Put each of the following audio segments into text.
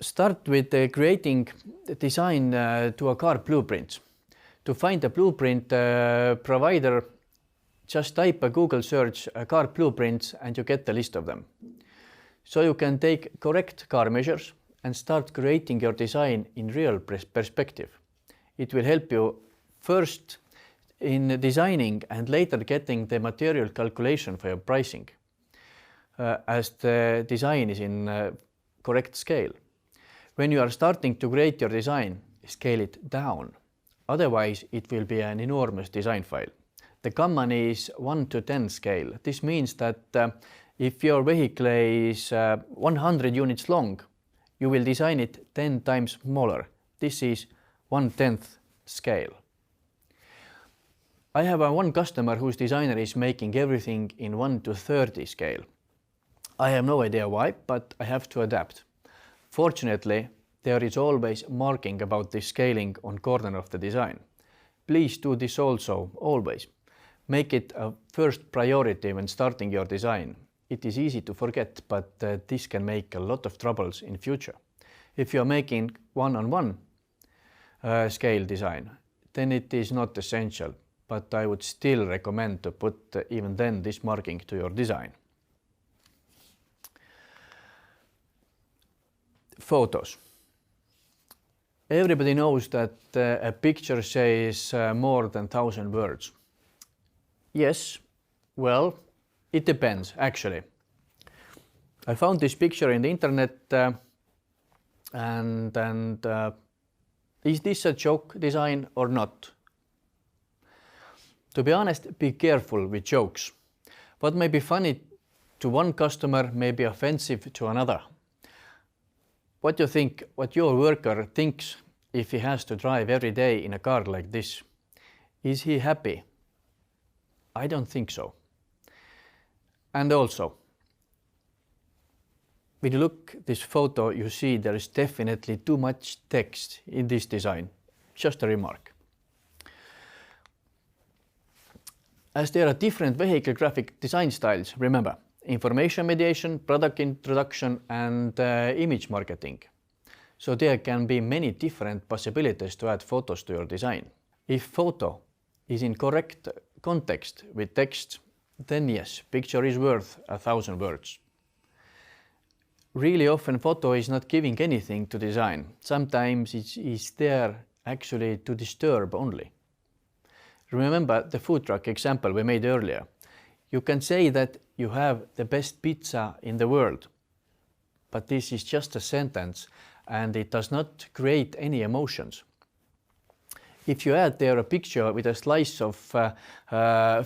Start with creating the design to a car blueprint. To find a blueprint provider, just type a Google search car blueprints and you get the list of them. So you can take correct car measures and start creating your design in real perspective. It will help you first in designing and later getting the material calculation for your pricing, as the design is in correct scale. When you are starting to create your design, scale it down. Otherwise, it will be an enormous design file. The common is 1 to 10 scale. This means that if your vehicle is 100 units long, you will design it 10 times smaller. This is 1/10 scale. I have one customer whose designer is making everything in 1 to 30 scale. I have no idea why, but I have to adapt. Fortunately, there is always marking about this scaling on corner of the design. Please do this also, always. Make it a first priority when starting your design. It is easy to forget, but this can make a lot of troubles in future. If you are making one-on-one scale design, then it is not essential, but I would still recommend to put even then this marking to your design. Photos. Everybody knows that a picture says more than 1,000 words. Yes, well, it depends actually. I found this picture in the internet and is this a joke design or not? To be honest, be careful with jokes. What may be funny to one customer may be offensive to another. What do you think, what your worker thinks if he has to drive every day in a car like this? Is he happy? I don't think so. And also, when you look at this photo, you see there is definitely too much text in this design. Just a remark. As there are different vehicle graphic design styles, remember, information mediation, product introduction, and image marketing. So there can be many different possibilities to add photos to your design. If photo is in correct context with text, then yes, picture is worth 1,000 words. Really often photo is not giving anything to design. Sometimes it is there actually to disturb only. Remember the food truck example we made earlier. You can say that you have the best pizza in the world, but this is just a sentence and it does not create any emotions. If you add there a picture with a slice of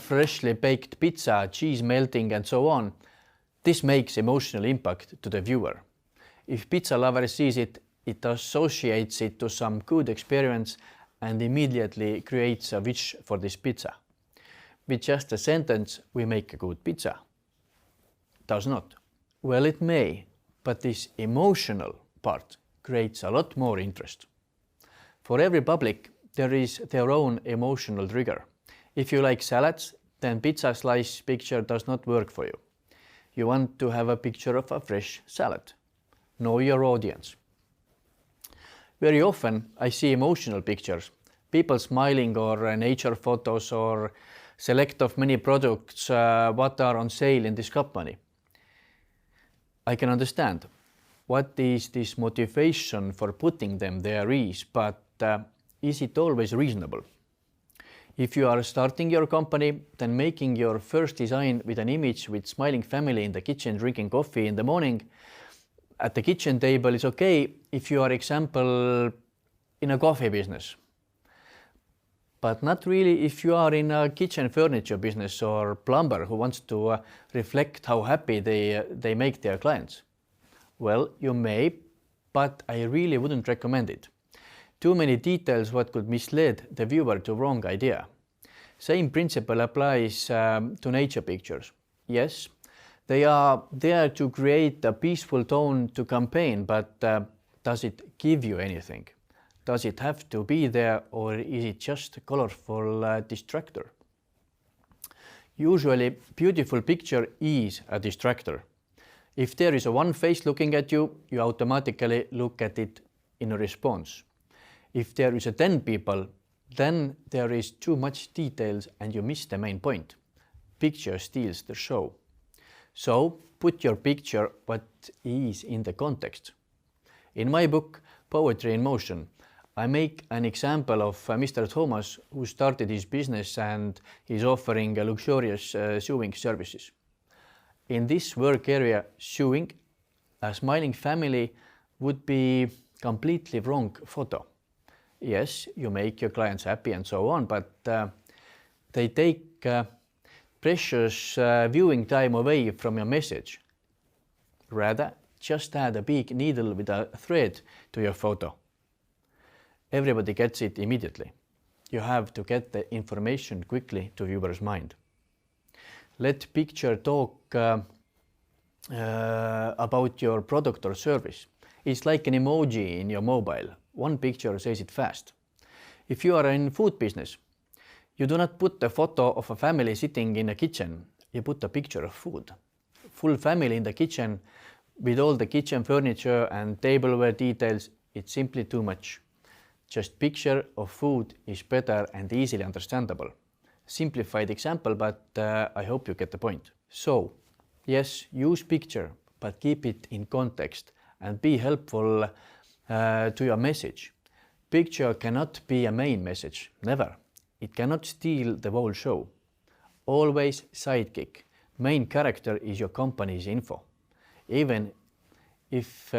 freshly baked pizza, cheese melting and so on, this makes emotional impact to the viewer. If pizza lover sees it, it associates it to some good experience and immediately creates a wish for this pizza. With just a sentence, we make a good pizza. Does not. Well, it may, but this emotional part creates a lot more interest. For every public, there is their own emotional trigger. If you like salads, then pizza slice picture does not work for you. You want to have a picture of a fresh salad. Know your audience. Very often I see emotional pictures, people smiling or nature photos or select of many products what are on sale in this company. I can understand what is this motivation for putting them there is, but is it always reasonable? If you are starting your company, then making your first design with an image with smiling family in the kitchen drinking coffee in the morning at the kitchen table is okay if you are, example, in a coffee business. But not really if you are in a kitchen furniture business or plumber who wants to reflect how happy they make their clients. Well, you may, but I really wouldn't recommend it. Too many details what could mislead the viewer to wrong idea. Same principle applies to nature pictures. Yes, they are there to create a peaceful tone to campaign, but does it give you anything? Does it have to be there, or is it just a colorful distractor? Usually, beautiful picture is a distractor. If there is a one face looking at you, you automatically look at it in a response. If there is a 10 people, then there is too much details and you miss the main point. Picture steals the show. So put your picture what is in the context. In my book, Poetry in Motion, I make an example of Mr. Thomas who started his business and is offering luxurious sewing services. In this work area, sewing, a smiling family would be completely wrong photo. Yes, you make your clients happy and so on, but they take precious viewing time away from your message. Rather, just add a big needle with a thread to your photo. Everybody gets it immediately. You have to get the information quickly to viewer's mind. Let picture talk about your product or service. It's like an emoji in your mobile. One picture says it fast. If you are in food business, you do not put a photo of a family sitting in a kitchen. You put a picture of food. Full family in the kitchen with all the kitchen furniture and tableware details, it's simply too much. Just picture of food is better and easily understandable. Simplified example, but I hope you get the point. So, yes, use picture, but keep it in context and be helpful to your message. Picture cannot be a main message, never. It cannot steal the whole show. Always sidekick. Main character is your company's info. Even if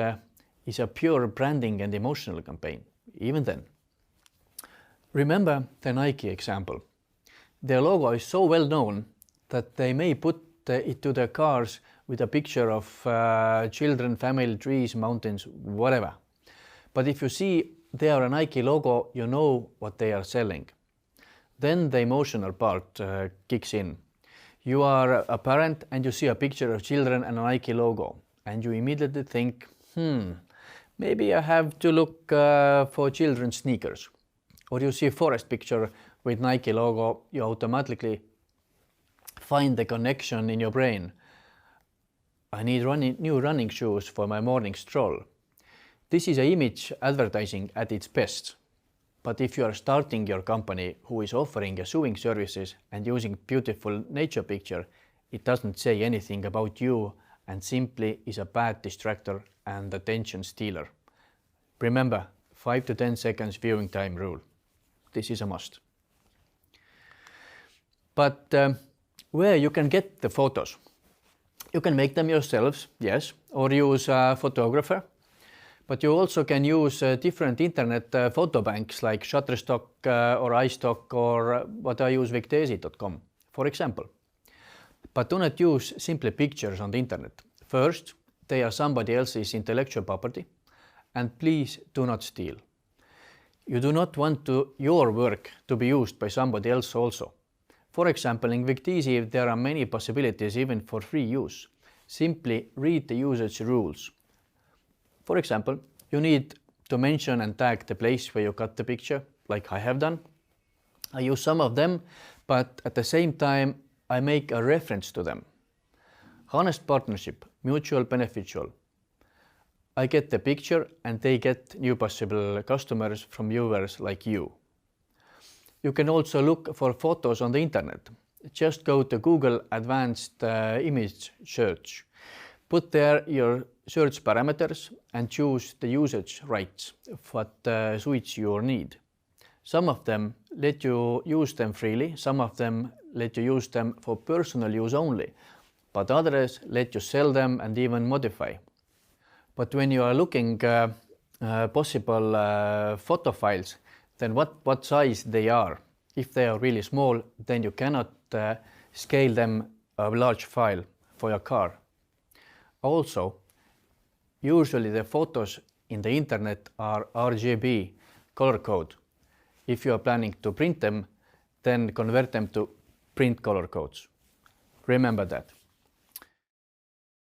it's a pure branding and emotional campaign, even then. Remember the Nike example. Their logo is so well known that they may put it to their cars with a picture of children, family, trees, mountains, whatever. But if you see there a Nike logo, you know what they are selling. Then the emotional part kicks in. You are a parent and you see a picture of children and a Nike logo, and you immediately think, maybe I have to look for children's sneakers. Or you see a forest picture with Nike logo, you automatically find the connection in your brain. I need new running shoes for my morning stroll. This is image advertising at its best. But if you are starting your company who is offering sewing services and using beautiful nature picture, it doesn't say anything about you and simply is a bad distractor and attention stealer. Remember, 5 to 10 seconds viewing time rule. This is a must. But where you can get the photos? You can make them yourselves, yes, or use a photographer. But you also can use different internet photo banks like Shutterstock or iStock or what I use Victesi.com, for example. But do not use simply pictures on the internet. First, they are somebody else's intellectual property, and please do not steal. You do not want your work to be used by somebody else also. For example, in Victesi there are many possibilities even for free use. Simply read the usage rules. For example, you need to mention and tag the place where you got the picture, like I have done. I use some of them, but at the same time, I make a reference to them. Honest partnership, mutual beneficial. I get the picture and they get new possible customers from viewers like you. You can also look for photos on the internet. Just go to Google Advanced Image Search. Put there your search parameters and choose the usage rights what suits your need. Some of them let you use them freely, some of them let you use them for personal use only, but others let you sell them and even modify. But when you are looking possible photo files, then what size they are. If they are really small, then you cannot scale them a large file for your car. Also, usually the photos in the internet are RGB color code. If you are planning to print them, then convert them to print color codes. Remember that.